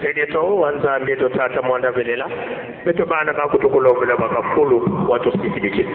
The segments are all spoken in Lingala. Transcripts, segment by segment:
Edito wanza mbeto tata mwanda velela beto bana kakutukulombela bakafulu watu sikidiki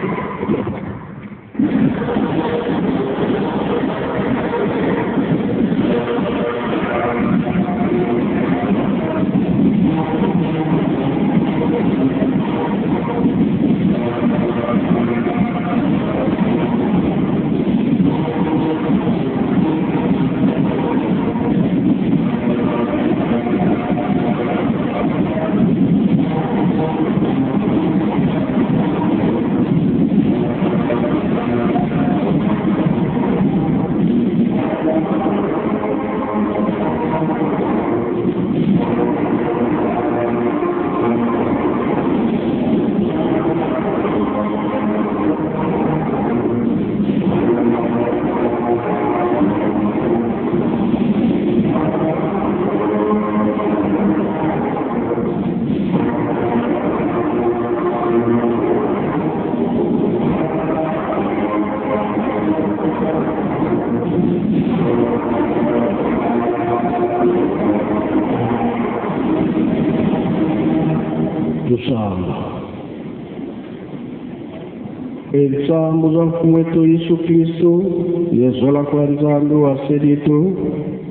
Mbuza mwetu Yesu Kristo yezola kwa nzandu wa sedito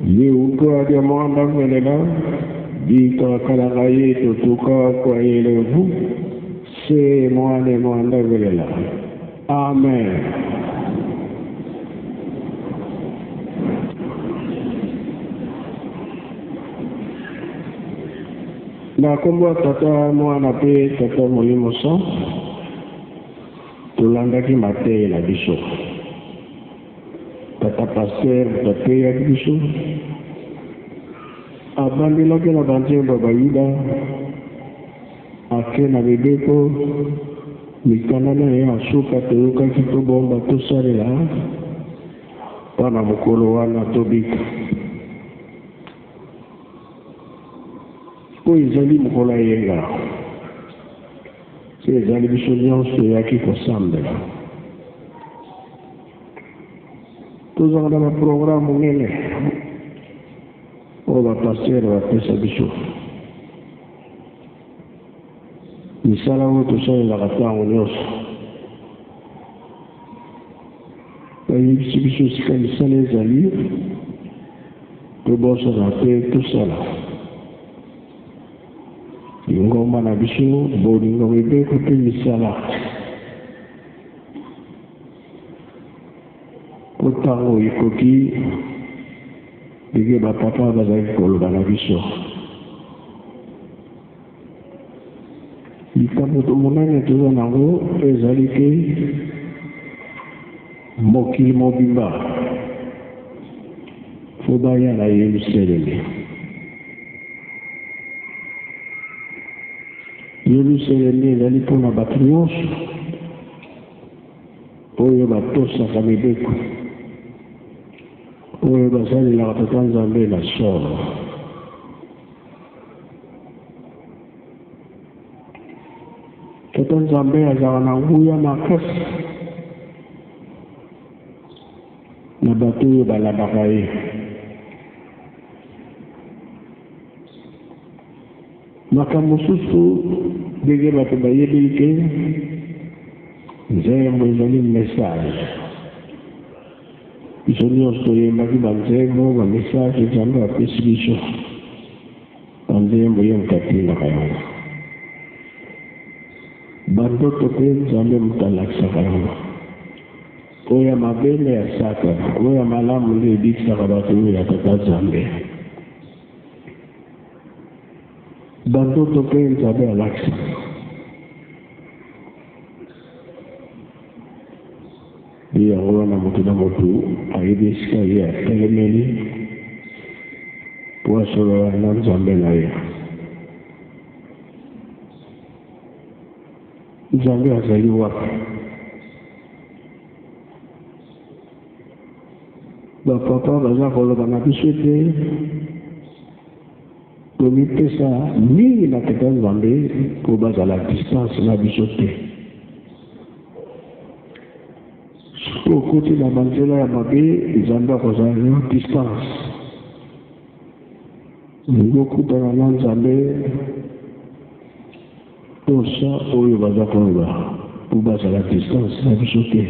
ye uto adia mwanda mwelela bika kalaga yetu tuka kwa yelevu se mwane mwanda mwelela. Amen. Na kombo tata mwana pe tata molimo sa tulandaki matei na biso tata paster matei ya biso abandelaki na banzembo bayuda ake na bibeko mikanda na ye asuka toyokaki tobomba tosalela mpona mokolo wana tobika oyo ezali mokolo ayenga c'est ezali biso nyonso eyaki kosambela tozala na baprograme monene oyo bapastere bapesa biso misala oyo tosalelaka ntango nyonso bayebisi biso esika misala ezali tobosana te tosala ngoma na biso bolingo mibeko mpe misala po ntango ekoki ndenge bapapa bazalaki koloba na biso likambo monene toza nango ezali ke mokili mobimba fo baya na Yerusalemi. Yerusalemi ezali mpona bato nyonso oyo batosaka mibeko oyo basalelaka tata Nzambe na solo. Tata Nzambe azala na nguya makasi na bato oyo balabaka ye. Makambo mosusu ndenge bato bayebeli ke nzembo ezali message. Biso nyonso toyembaki banzembo bamessage Nzambe apesi biso banzembo ye mokatindaka yango bandoto mpe Nzambe moto alakisaka yango oyo ya mabele ya Satana oyo ya malamu nde ebikisaka bato oyo ya tata Nzambe. Bandoto mpe Nzambe alakisa ye yango wana moto na moto ayebi esika ye atelemeli po asolola na Nzambe na ye. Nzambe azali wapi? Bapapa baza koloba na biso te tomipesa mingi na tata Nzambe po bazala distance na biso te. Okoti na banzela ya mabe Nzambe akozala na distance. ngokutana na Nzambe tosa oyo baza koyeba po bazala distance na biso te.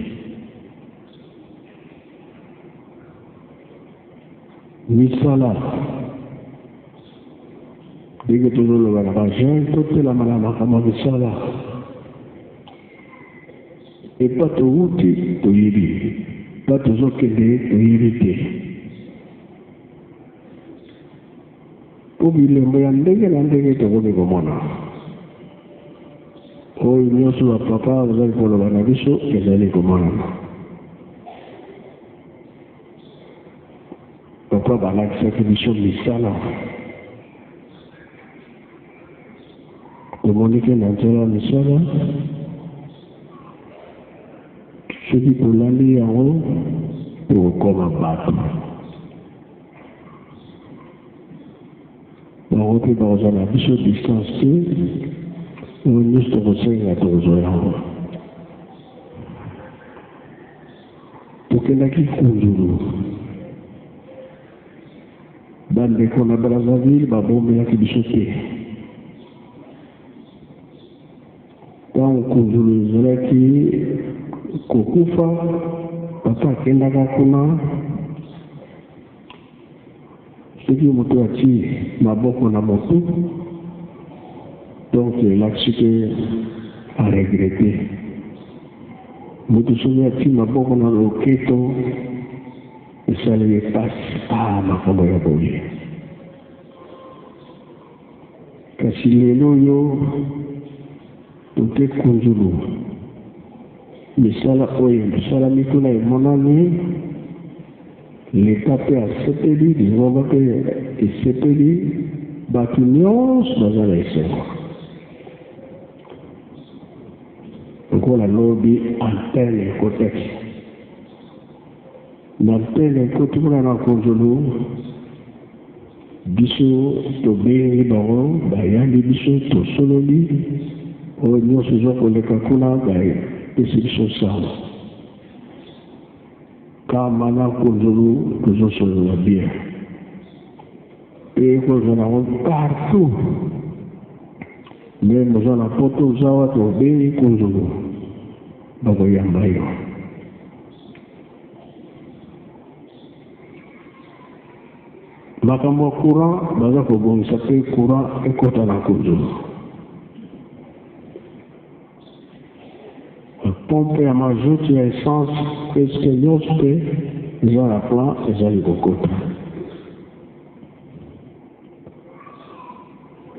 Misala ndenge tozoloba na bajeune totelama na makambo ya misala epa towuti toyebi pa tozokende toyebi te. Po bilembo ya ndenge na ndenge tokoki komona oyo nyonso bapapa bazali koloba na biso ezali komonana. Papa balakisaki biso misala tomoni ke na nzela ya misala soki tolandi yango tokokoma bato bango mpe bakozala biso distance te oyo nyonso tokosenga tokozwa yango. tokendaki kunzulu bandeko na Brazzaville babombelaki biso te. Ntango kunzulu ezalaki kokufa papa akendaka kuna soki moto ati maboko na motu donc elakisi ke aregrete. Moto soki ati maboko na loketo esaleli pasi makambo ya boye. Kasi lelo oyo tote kunzulu misala oyo esalami kuna emonani leta mpe asepeli lingomba mpe esepeli bato nyonso baza na esengo. Lokola lobi antene ekotaki na antene ekoti kuna na kunzulu biso tobengi bango bayambi biso tosololi oyo nyonso ezokoleka kuna bapesi biso sango kama na kunzulu tozosolola bien mpe kozwa nango partout nde moza na poto ozawa tobengi kunzulu bakoyamba yo. Makambo ya courant baza kobongisa mpe courant ekota na kunzulu. Pompe ya mazout ya essence presque nyonso mpe eza na plan ezali kokota.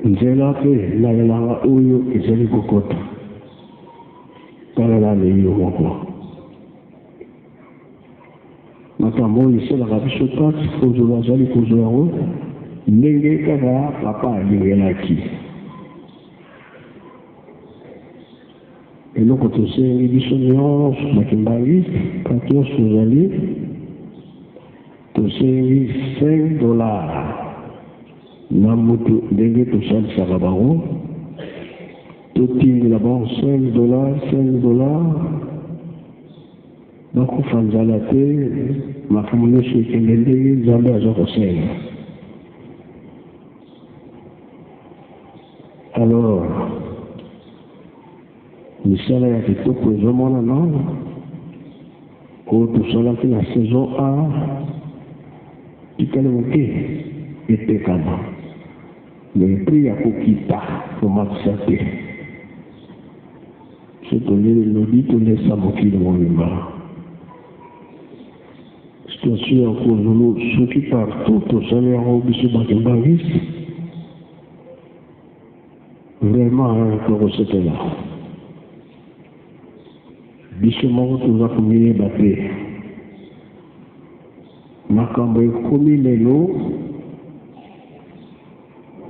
Nzela mpe lalelanga oyo ezali kokota tala na leyo moko. Makambo oyo esalaka biso pasi kunzulu azali kozwa yango ndenge kaka papa alingelaki. Eloko tosengi biso nyonso makimbangi kati nyonso tozali tosengi $5 na mutu ndenge tosalisaka bango totindela bango $5 bakufa nzala te makambo nyonso ekende ndenge Nzambe aza kosenga. Alors misala ya kitoko ezomonana oyo tosalaki na saison A tikali moke etekama me prix ya kokita tomatisa te so toleli lodi tolesa mokili mobimba. Situation ya kunzulu soki partout tosali yango biso bakimbangisi vraiment tokosepela. Biso moko toza komiyeba te makambo ekomi lelo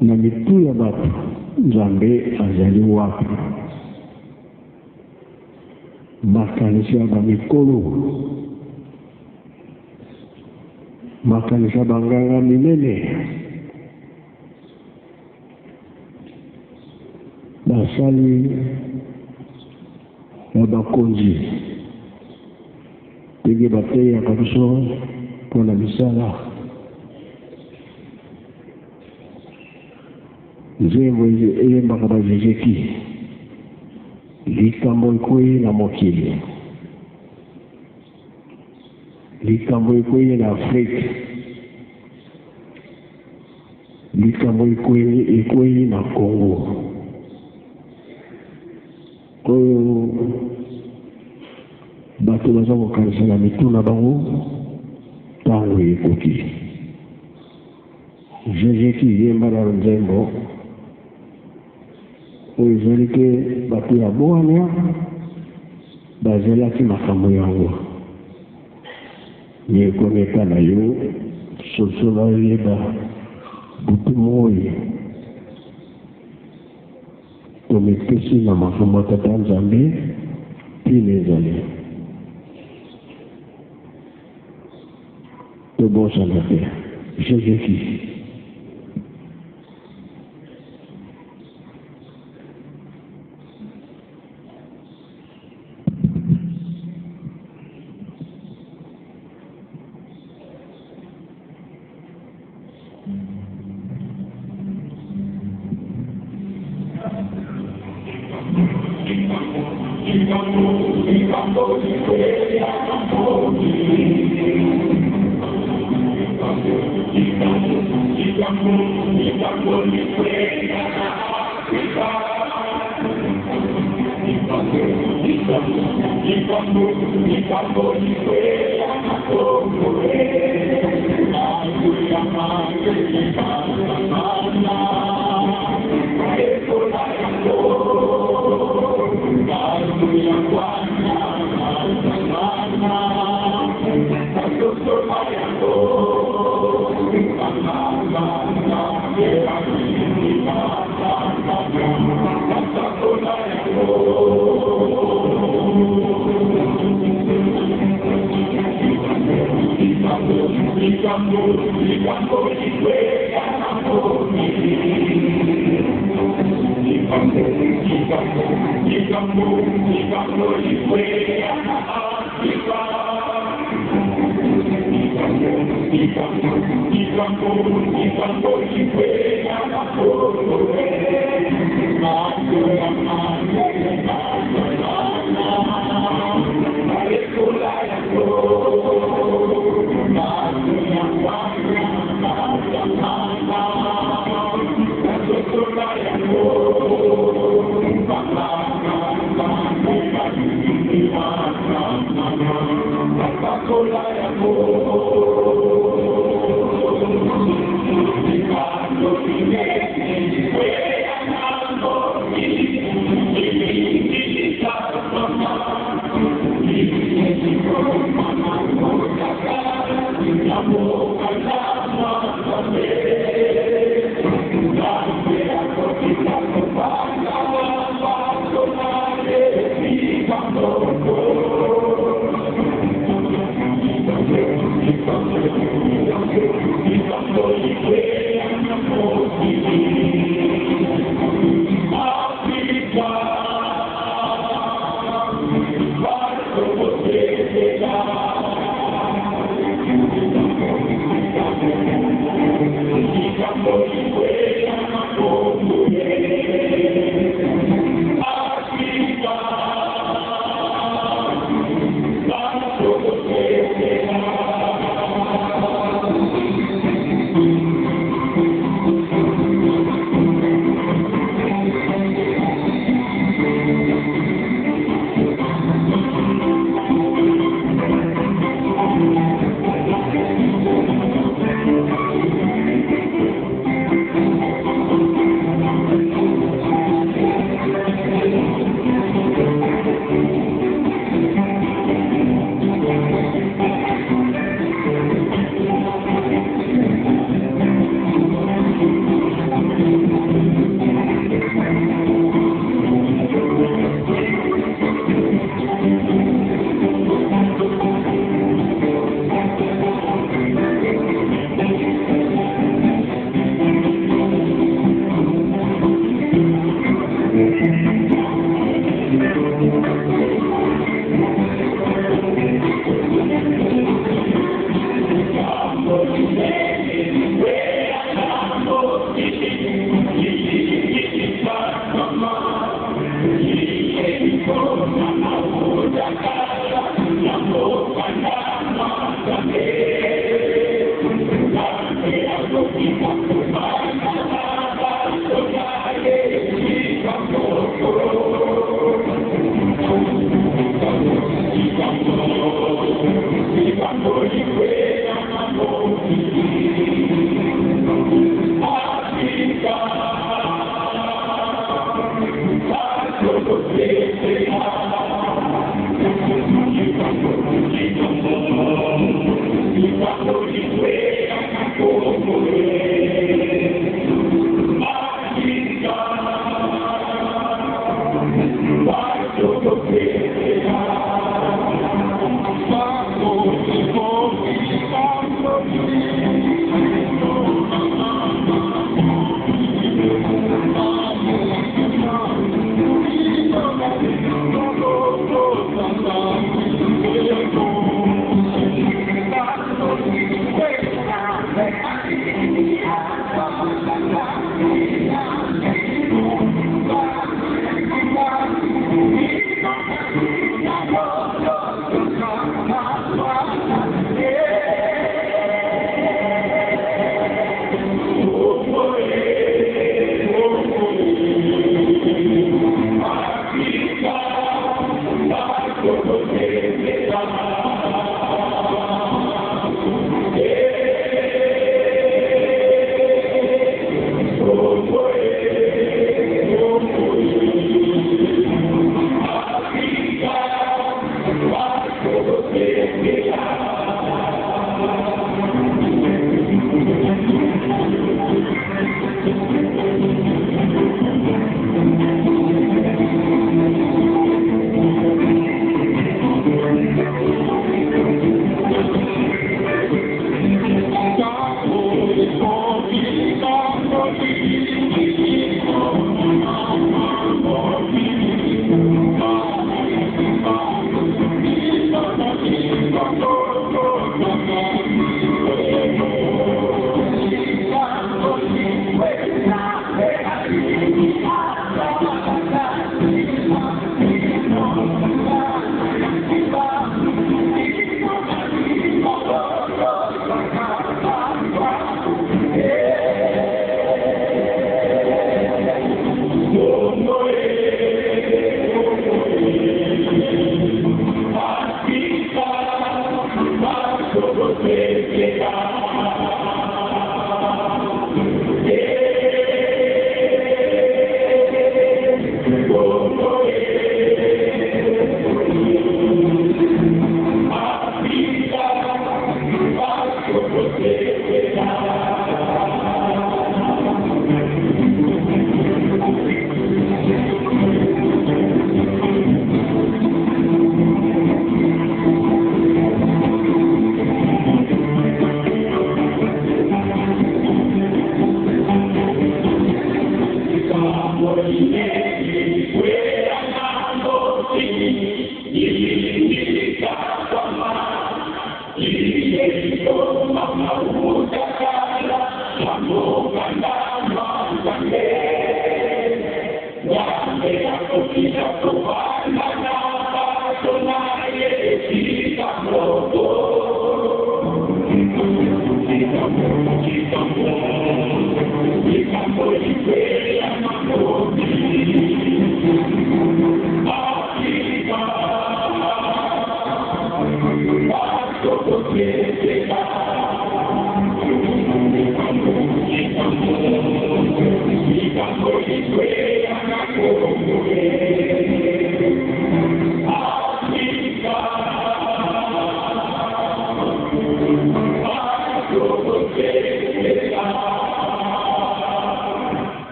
na mitu ya bato Nzambe azali wapi. Makanisi ya bamikolo makanisi ya banganga minene basali na bakonzi ndenge bateyaka biso mpona misala Nzembo eyembaka bajejeki likambo ekwei na mokili, likambo ekwei na Afrika, likambo ekwei na Congo. Oyo bato baza kokanisa na mituna bango ntango ekoki. Jejeki yemba na nzembo oyo ezali ke bato ya bwana bazelaki makambo yango. Yekomeka na yo soso bayeba butu moi tomipesi na makambo tata Nzambe pile ezali tobosana te. Jejeki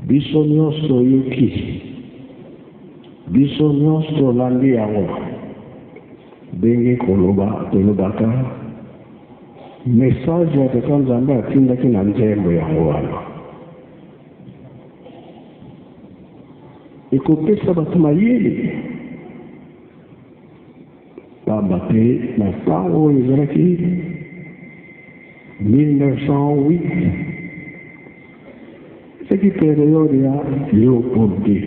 Biso nyonso yoki, biso nyonso landi yango, ndenge tolobaka message ya Tata Nzambe atindaki na nzembo yango wana. Ekopesa bato mayele pamba te na ntango oyo ezalaki 1908 seki periode ya Léopold II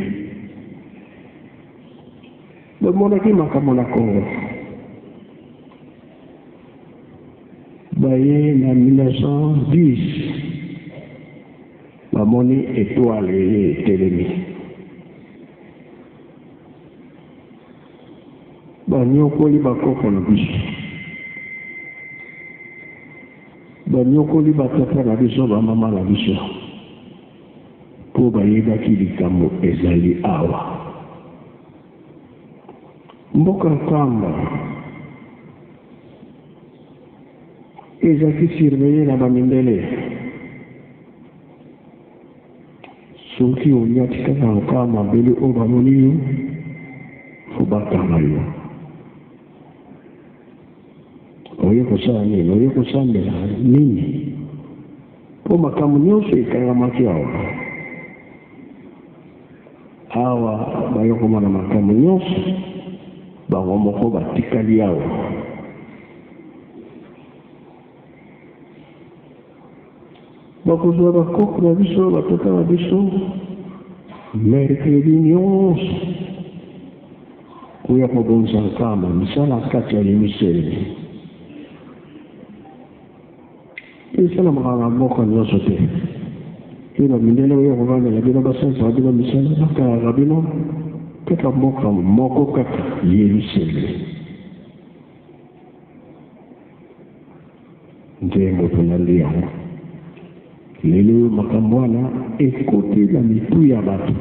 bamonaki makambo na Congo. Baye na 1910 bamoni étoile etelemi. Banyokoli bakoko na biso, banyokoli batata na biso, bamama na biso, po bayebaki likambo ezali awa mboka nkamba ezalaki surveille na bamindele soki oliaki kaka nkamba mbele oyo bamoni yo fo bakanga yo oye kosala nini oye kosambela nini po makambo nyonso ekangamaki awa bayo komona makambo nyonso bango moko batikali awa bakozwa bakoko na biso batata na biso mercredi nyonso koya kobongisa nkamba misala kati ya yemisele esalamaka na mboka nyonso te e bamindele oyo kovandela bino basanzaka bino misala bakalaka bino kaka mboka moko kaka yemisele nde moto nandi yango lelo makambo wana ekoti na mitu ya bato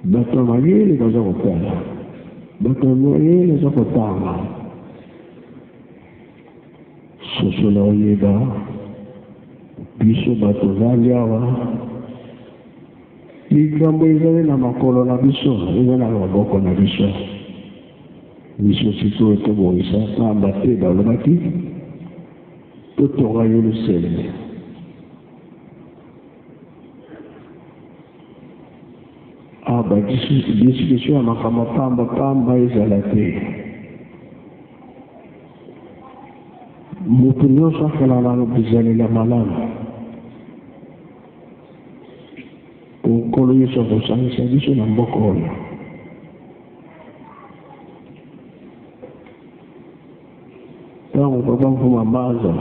bato mayele baza kotala bato mayele baza kotanga soso na oyeba biso bato zali awa likambo ezali na makolo na biso eza na maboko na biso biso sikoyo tobongisa pamba te balobaki totonga yelusalemi badiskusio ya makambo pamba ezala te moto nyonso asalaka na bizalela malamu nkolo yesu akosangisa biso na mboka oyo ntango papa mfuma mbaza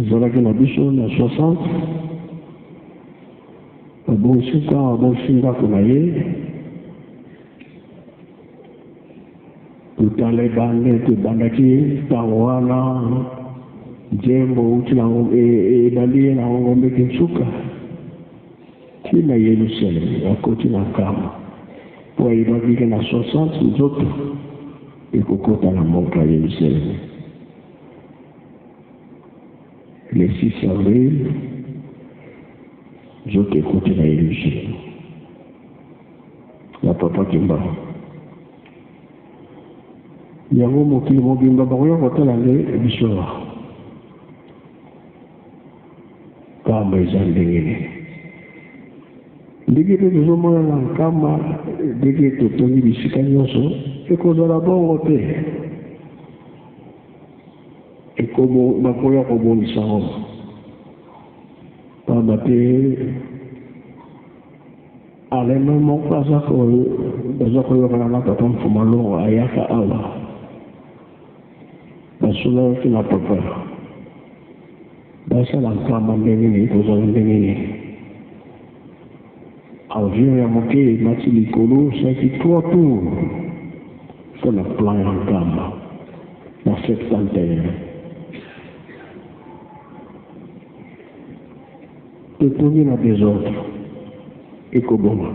ezalaki na biso na 60 babongisi ntango abongisi ndako na ye totala ebande tobandaki ntango wana njembo uti ebandi ye na ngombe kinsuka tina yelusalemi akoti na nkamba po ayebakike na 60 nzoto ekokota na mboka ya yelusalemi le 6 avril nzoto ekoti na yelusalemi ya papa kimba yango mokili mobimba bakoya kotala nde biso kamba eza ndenge nini ndenge mpe tozomona na nkama ndenge totongi bisika nyonso ekozala bongo te bakoya kobongisa ngo pamba te alema moko baza koyokana na papa mfuma longo ayaka awa basolaki na papa basala nkamba ndenge nini kozala ndenge nini avion ya moke emati likolo saki 3 tour sur le plan ya nkamba na 731 totongi na désordre ekoboma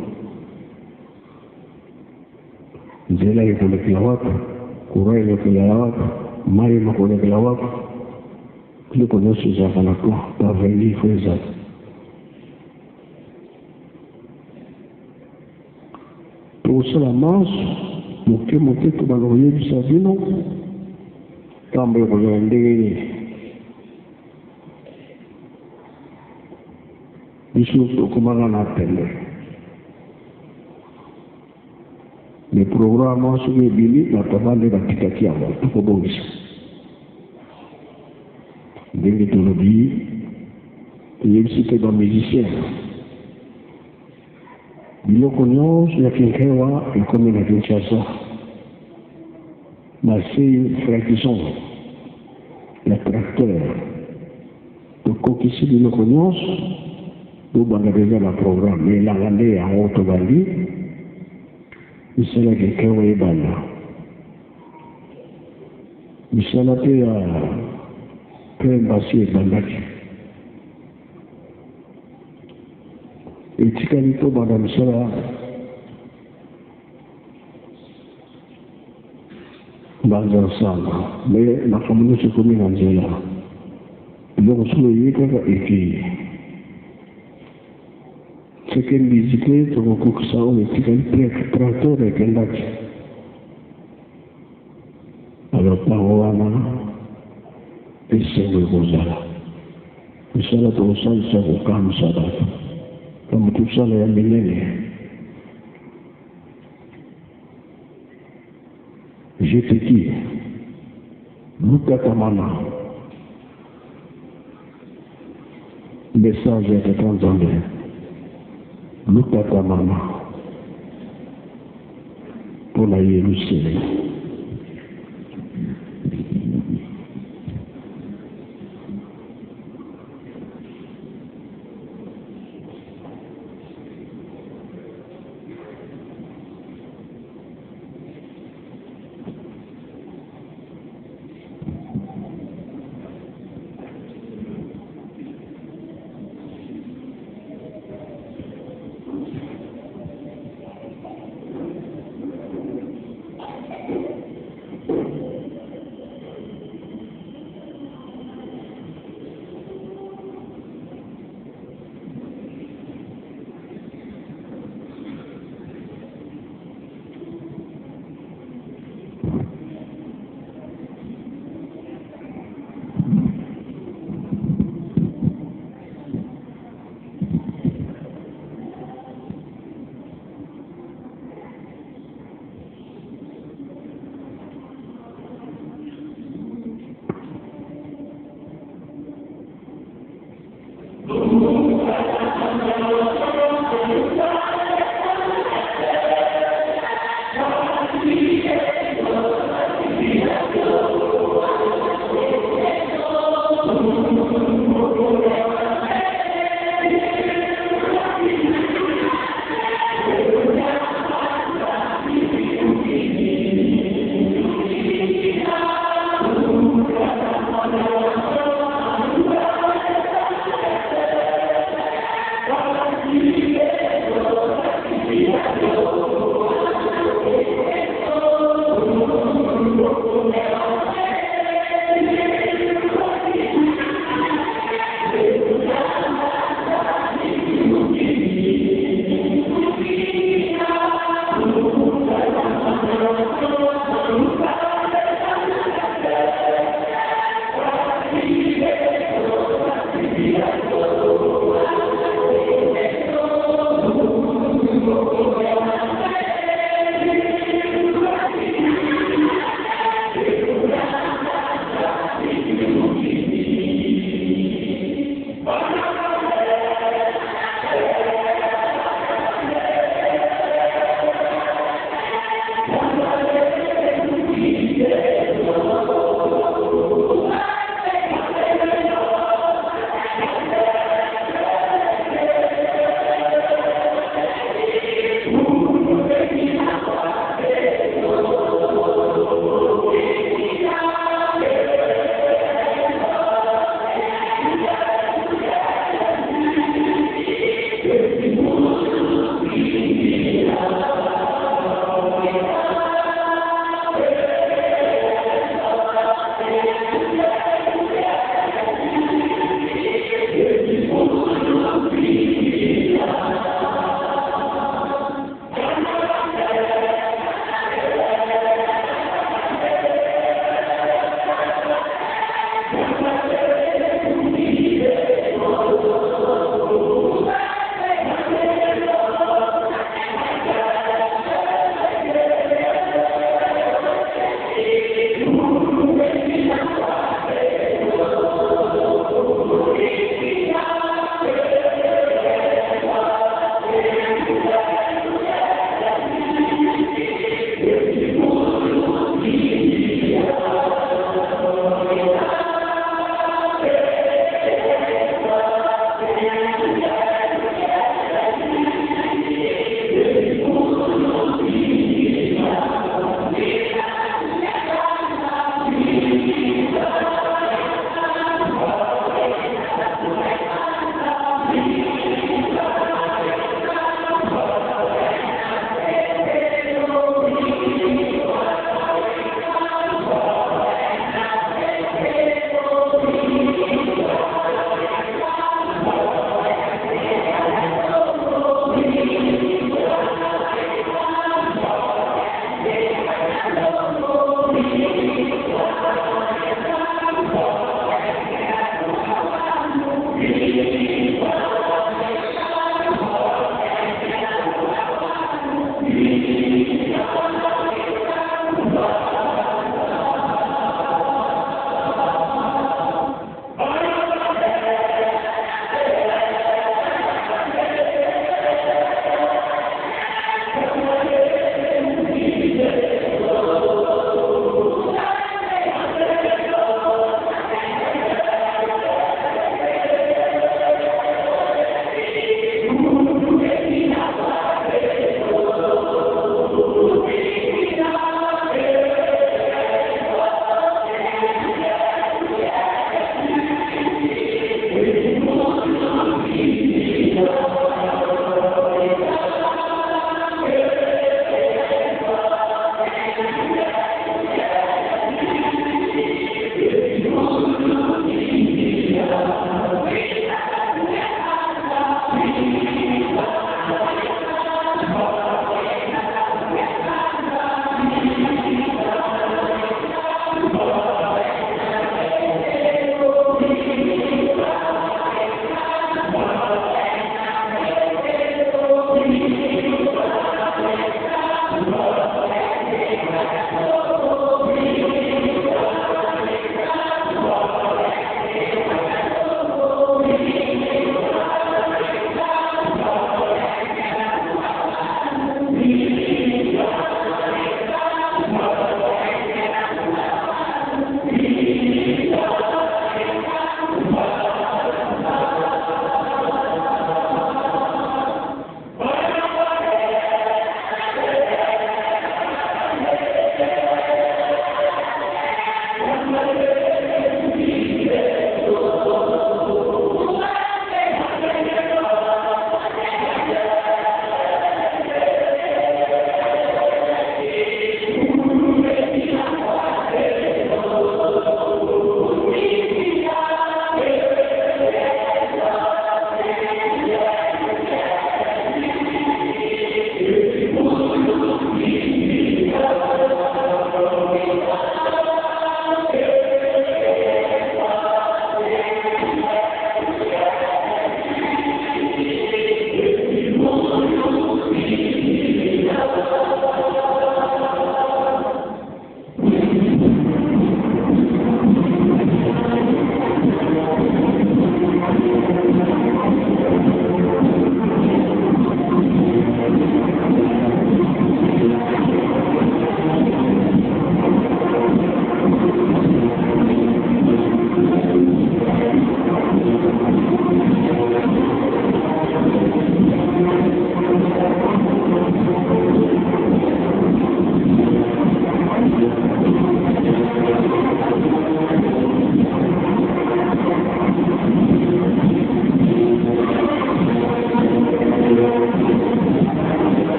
nzela ekolekela wapi courant elekelala wapi mai ekolekela wapi biloko nyonso ezalaka na plan paveli fo ezala tokosala manso moke tobanda koyebisa bino ntambo ekozala ndenge nini biso tokomaka na pembe le programme soki ebili bato bande batikaki yango tokobongisa ndenge tolobi toyebisi mpe bamusicien biloko nyonso ya kinkewa ekomi na kinshasa basei fraction ya tracteur tokokisi biloko nyonso tobanda deja na programme elanga nde yango tobandi misala kinkewa ebanda misala te Pembasi ebandaki. Etikali to banda misala banza sana. Me nakamuni sekumi na nzela. Donc solo yekaka eki. Second visite to kukusa o etikali tracteur ekendaki. Alors parowana esengo kozala. Misala to osalisa kokamisa bato. Comme tout ça, les millénaires. Je te dis, Lukatamana, message est entendu. Lukatamana, pour la Jérusalem.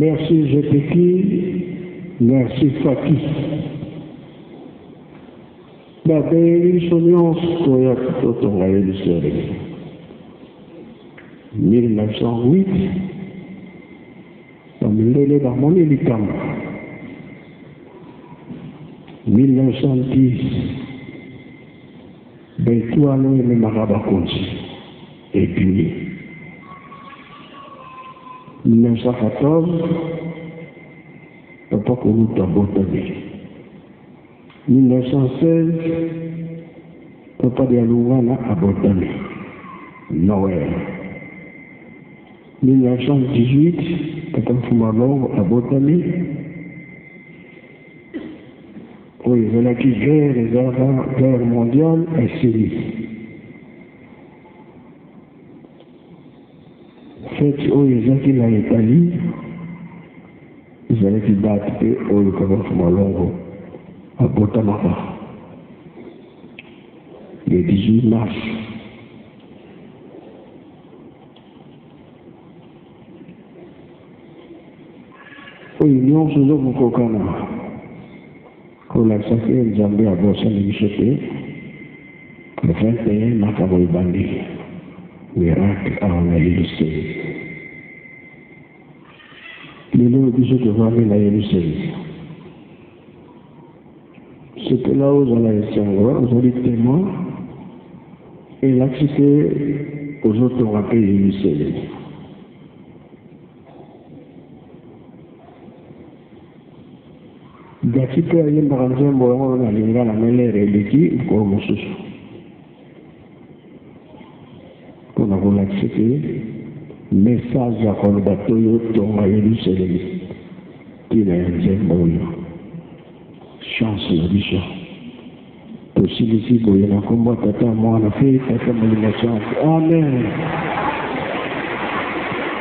Merci Jeteki, merci Faki. La bénédiction qu'on a tout en réalisé. 1908, dans le d'harmonie du camp. 1910, Beituano et le Marabakonsi. Et puis, 1914, Papa Kourouta Botani. 1916, Papa Dialouana à Botani. Noël. 1918, Papa Foumalong à Botani. Oui, voilà qui gère les guerres mondiales et Syrie. Faites où ils ont qui l'Italie, ils allaient qui battre au Papa Foumalong à Botamara. Le 18 mars. Oui, nous sommes au Kokana. Pour la sacrée Zambie à Bossa Lichete, le 21 Makaboy Bandi, miracle à l'Élysée. Le nom du jeu de Vami à l'Élysée. C'était là où on a été vous avez témoin, et l'accès aux autres rappels l'Élysée. Gatipe aye mbaranze mboyo na linga na melere liki ko mususu. Kuna kula tsiki message ya kwa bato yoto nga Yerusalemu. Kila yanze mboyo. Chance la bisha. Possibilité boyo na komba tata mwana fe tata mulima chance. Amen.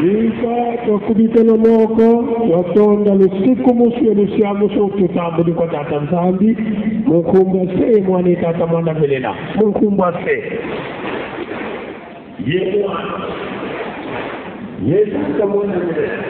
Ika tukubitelo moko watonda lusiku musu yelusia musu tutambu kwa tata mzambi mukumba se mwane tata mwana velela mukumba se yewa tata mwana velela